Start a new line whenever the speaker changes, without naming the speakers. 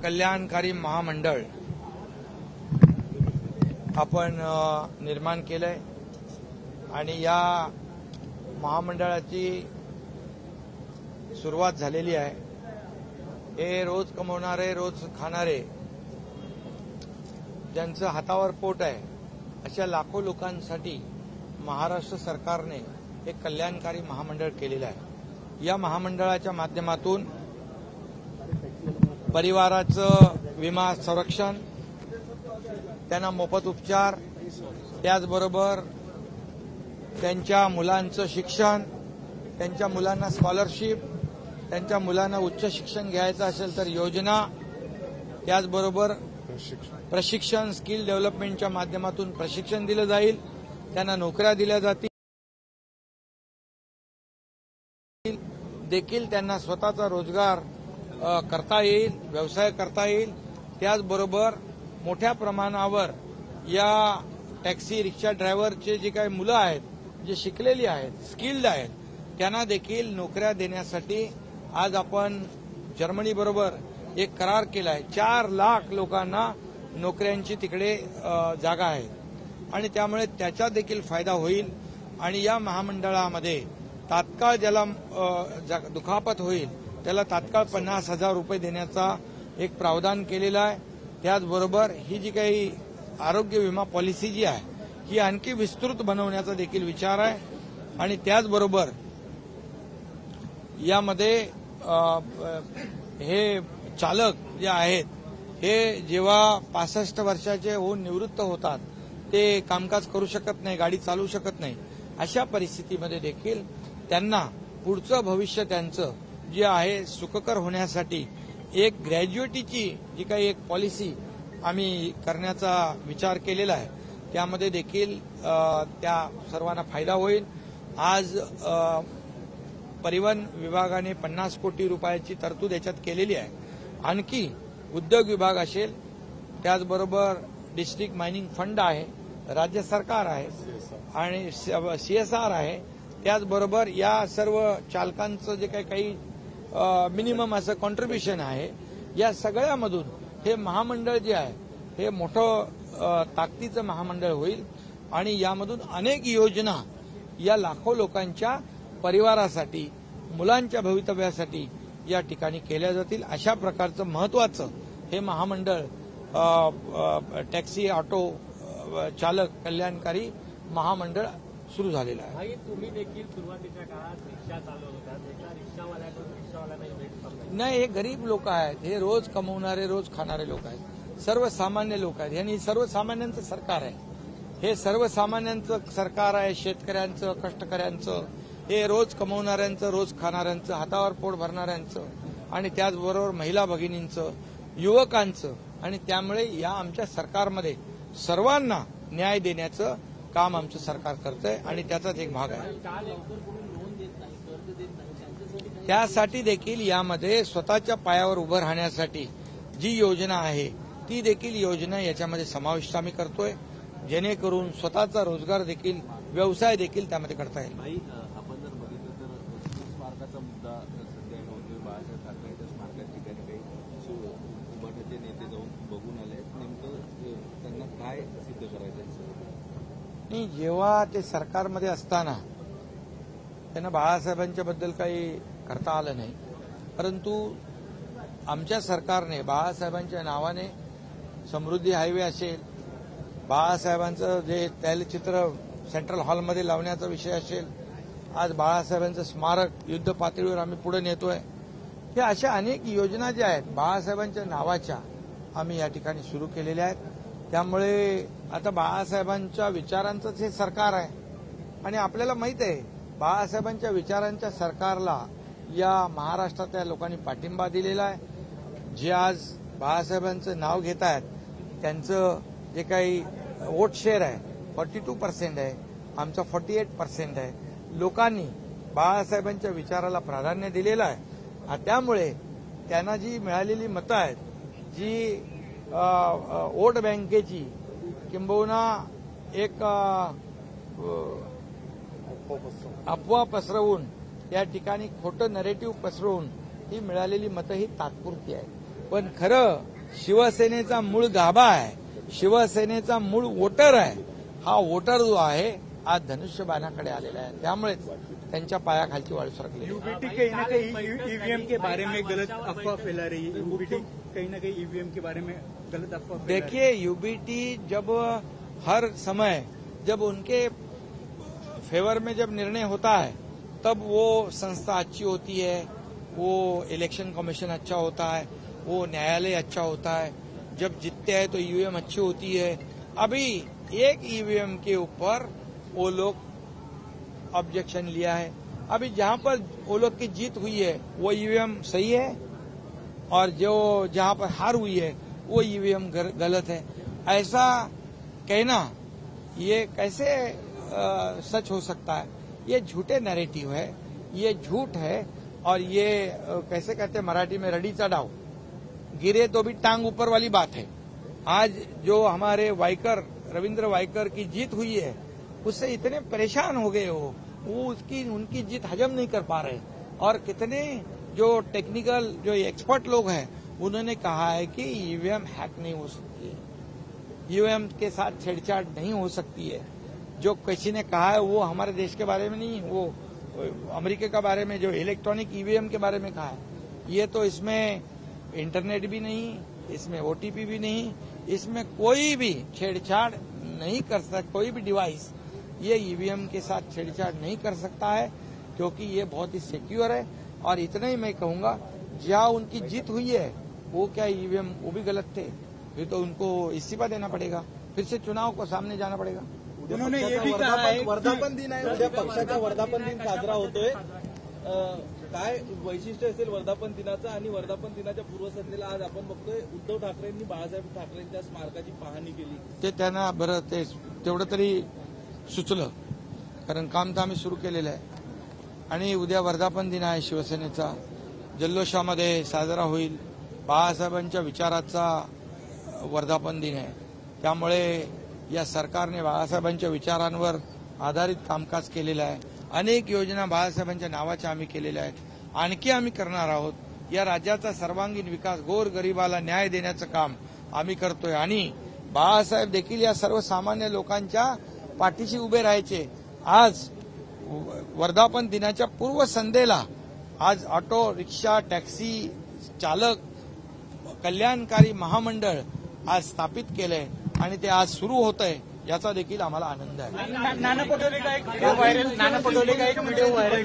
कल्याणकारी महामंडळ आपण निर्माण केलंय आणि या महामंडळाची सुरुवात झालेली आहे. हे रोज कमवणारे, रोज खाणारे, ज्यांचं हातावर पोट आहे, अशा लाखो लोकांसाठी महाराष्ट्र सरकारने एक कल्याणकारी महामंडळ केलेलं आहे. या महामंडळाच्या माध्यमातून परिवाराचं विमा संरक्षण, त्यांना मोफत उपचार, त्याचबरोबर त्यांच्या मुलांचं शिक्षण, त्यांच्या मुलांना स्कॉलरशिप, त्यांच्या मुलांना उच्च शिक्षण घ्यायचं असेल तर योजना, त्याचबरोबर प्रशिक्षण, स्किल डेव्हलपमेंटच्या माध्यमातून प्रशिक्षण दिलं जाईल, त्यांना नोकऱ्या दिल्या जातील, देखील त्यांना स्वतःचा रोजगार करता येईल, व्यवसाय करता येईल. त्याचबरोबर मोठ्या प्रमाणावर या टॅक्सी रिक्षा ड्रायव्हरचे जे काही मुलं आहेत, जे शिकलेली आहेत, स्किल्ड आहेत, त्यांना देखील नोकऱ्या देण्यासाठी आज आपण जर्मनीबरोबर एक करार केला आहे. 4 लाख लोकांना नोकऱ्यांची तिकडे जागा आहे आणि त्यामुळे त्याचा देखील फायदा होईल. आणि या महामंडळामध्ये तात्काळ ज्याला दुखापत होईल त्याला तात्काळ 50,000 रुपये देण्याचा एक प्रावधान केलेला आहे. त्याचबरोबर ही जी काही आरोग्य विमा पॉलिसी जी आहे ही आणखी विस्तृत बनवण्याचा देखील विचार आहे. आणि त्याचबरोबर यामध्ये हे चालक जे आहेत हे जेव्हा 65 वर्षाचे होऊन निवृत्त होतात ते कामकाज करू शकत नाही, गाडी चालवू शकत नाही, अशा परिस्थितीमध्ये देखील त्यांना पुढचं भविष्य त्यांचं जे आहे सुखकर होण्यासाठी एक ग्रॅज्युएटीची जी काही एक पॉलिसी आम्ही करण्याचा विचार केलेला आहे. त्यामध्ये देखील त्या सर्वांना फायदा होईल. आज परिवहन विभागाने 50 कोटी रुपयाची तरतूद याच्यात केलेली आहे. आणखी उद्योग विभाग असेल, त्याचबरोबर डिस्ट्रिक्ट मायनिंग फंड आहे, राज्य सरकार आहे आणि CSR आहे. त्याचबरोबर या सर्व चालकांचं जे काही मिनिमम असं कॉन्ट्रीब्युशन आहे, या सगळ्यामधून हे महामंडळ जे आहे हे मोठं ताकदीचं महामंडळ होईल आणि यामधून अनेक योजना या लाखो लोकांच्या परिवारासाठी, मुलांच्या भवितव्यासाठी या ठिकाणी केल्या जातील. अशा प्रकारचं महत्वाचं हे महामंडळ टॅक्सी ऑटो चालक कल्याणकारी महामंडळ सुरू झालेलं आहे.
तुम्ही देखील सुरुवातीच्या काळात रिक्षा चालवत होता, एका रिक्षावाल्याकडून रिक्षावाल्यांना भेट करता?
नाही, हे गरीब लोक आहेत, हे रोज कमवणारे, रोज खाणारे लोक आहेत, सर्वसामान्य लोक आहेत. यांनी सर्वसामान्यांचं सरकार आहे. हे सर्वसामान्यांचं सरकार आहे, शेतकऱ्यांचं, कष्टकऱ्यांचं, हे रोज कमवणाऱ्यांचं, रोज खाणाऱ्यांचं, हातावर पोट भरणाऱ्यांचं आणि त्याचबरोबर महिला भगिनींचं, युवकांचं. आणि त्यामुळे या आमच्या सरकारमध्ये सर्वांना न्याय देण्याचं काम आमचं सरकार करतंय आणि त्याचाच एक भाग आहे. त्यासाठी देखील यामध्ये स्वतःच्या पायावर उभं राहण्यासाठी जी योजना आहे ती देखील योजना याच्यामध्ये समाविष्ट आम्ही करतोय, जेणेकरून स्वतःचा रोजगार देखील, व्यवसाय देखील त्यामध्ये करता येईल.
आपण जर बघितलं तर स्मारकाचा मुद्दा सध्या होतोय. बाळासाहेब ठाकरेंच्या स्मारकाच्या ठिकाणी काही उभाटाचे नेते जाऊन बघून आले. नेमकं त्यांना काय सिद्ध करायचं?
नाही, जेव्हा ते सरकारमध्ये असताना त्यांना बाळासाहेबांच्या बद्दल काही करता आलं नाही, परंतु आमच्या सरकारने बाळासाहेबांच्या नावाने समृद्धी हायवे असेल, बाळासाहेबांचं जे तैलचित्र सेंट्रल हॉलमध्ये लावण्याचा विषय असेल, आज बाळासाहेबांचं स्मारक युद्ध पातळीवर आम्ही पुढे नेतोय. हे अशा अनेक योजना ज्या आहेत बाळासाहेबांच्या नावाच्या आम्ही या ठिकाणी सुरू केलेल्या आहेत. त्यामुळे आता बाळासाहेबांच्या विचारांचंच हे सरकार आहे आणि आपल्याला माहित आहे बाळासाहेबांच्या विचारांच्या सरकारला या महाराष्ट्रातल्या लोकांनी पाठिंबा दिलेला आहे. जे आज बाळासाहेबांचं नाव घेत आहेत त्यांचं जे काही वोट शेअर आहे 42% आहे, आमचा 48% आहे. लोकांनी बाळासाहेबांच्या विचाराला प्राधान्य दिलेलं आहे. त्यामुळे त्यांना जी मिळालेली मतं आहेत, जी वोट बँकेची किंबहुना एक अफवा पसरवून या ठिकाणी खोटं नरेटिव्ह पसरवून ही मिळालेली मतं ही तात्पुरती आहेत. पण खरं शिवसेनेचा मूळ गाभा आहे, शिवसेनेचा मूळ वोटर आहे. हा वोटर जो आहे आज धनुष्यबाणाकडे आलेला आहे, त्यामुळेच त्यांच्या पायाखालची वाळू सरकली.
यूबीटी कहीं ना कहीं ईवीएम के बारे में गलत अफवाह फैला रही है. यूबीटी कहीं ना कहीं ईवीएम के बारे में गलत अफवाह फैला रही है.
देखिए, यूबीटी जब हर समय जब उनके फेवर में जब निर्णय होता है तब वो संस्था अच्छी होती है, वो इलेक्शन कमीशन अच्छा होता है, वो न्यायालय अच्छा होता है. जब जीतते हैं तो ईवीएम अच्छी होती है. अभी एक ईवीएम के ऊपर वो लोग ऑब्जेक्शन लिया है. अभी जहां पर वो लोग की जीत हुई है वो ईवीएम सही है और जो जहां पर हार हुई है वो ईवीएम गलत है. ऐसा कहना ये कैसे सच हो सकता है? ये झूठे नैरेटिव है, ये झूठ है. और ये कैसे कहते हैं मराठी में रडीचा डाव, गिरे तो भी टांग ऊपर वाली बात है. आज जो हमारे वाइकर रविंद्र वाइकर की जीत हुई है उससे इतने परेशान हो गए वो उनकी जीत हजम नहीं कर पा रहे. और कितने जो टेक्निकल जो एक्सपर्ट लोग हैं उन्होंने कहा है कि ईवीएम हैक नहीं हो सकती है, ईवीएम के साथ छेड़छाड़ नहीं हो सकती है. जो किसी ने कहा है वो हमारे देश के बारे में नहीं, वो अमेरिका के बारे में जो इलेक्ट्रॉनिक ईवीएम के बारे में कहा है. ये तो इसमें इंटरनेट भी नहीं, इसमें ओटीपी भी नहीं, इसमें कोई भी छेड़छाड़ नहीं कर सकता. कोई भी डिवाइस ये ईवीएम के साथ छेड़छाड़ नहीं कर सकता है क्योंकि ये बहुत ही सिक्योर है. और इतना ही मैं कहूंगा, जहां उनकी जीत हुई है वो क्या ईवीएम वो भी गलत थे, फिर तो उनको इस्तीफा देना पड़ेगा, फिर से चुनाव को सामने जाना पड़ेगा.
उन्होंने ये भी कहा है
वर्धापन दिन आहे, उद्या पक्षाचा वर्धापन दिन साजरा होतोय. काय वैशिष्ट्य असेल वर्धापन दिनाचं? आणि वर्धापन दिनाच्या पूर्वसंध्येला आज आपण बघतोय उद्धव ठाकरेंनी बाळासाहेब ठाकरेंच्या स्मारकाची पाहणी केली.
ते त्यांना बरं ते तेवढं तरी सुचलं, कारण काम तर आम्ही सुरू केलेलं आहे. आणि उद्या वर्धापन दिन आहे शिवसेनेचा, जल्लोषामध्ये साजरा होईल. बाळासाहेबांच्या विचाराचा वर्धापन दिन आहे, त्यामुळे या सरकारने बाळासाहेबांच्या विचारांवर आधारित कामकाज केलेलं आहे. अनेक योजना बाळासाहेबांच्या नावाच्या आम्ही केलेल्या आहेत, आणखी आम्ही करणार आहोत. या राज्याचा सर्वांगीण विकास, गोरगरिबाला न्याय देण्याचं काम आम्ही करतोय. आणि बाळासाहेब देखील या सर्वसामान्य लोकांच्या पाठीशी उभे राहायचे. आज वर्धापन दिनाच्या पूर्वसंध्येला आज ऑटो रिक्षा टॅक्सी चालक कल्याणकारी महामंडळ आज स्थापित केलंय आणि ते आज सुरू होतंय, याचा देखील आम्हाला आनंद आहे.
नाना पटोले का एक व्हिडिओ व्हायरल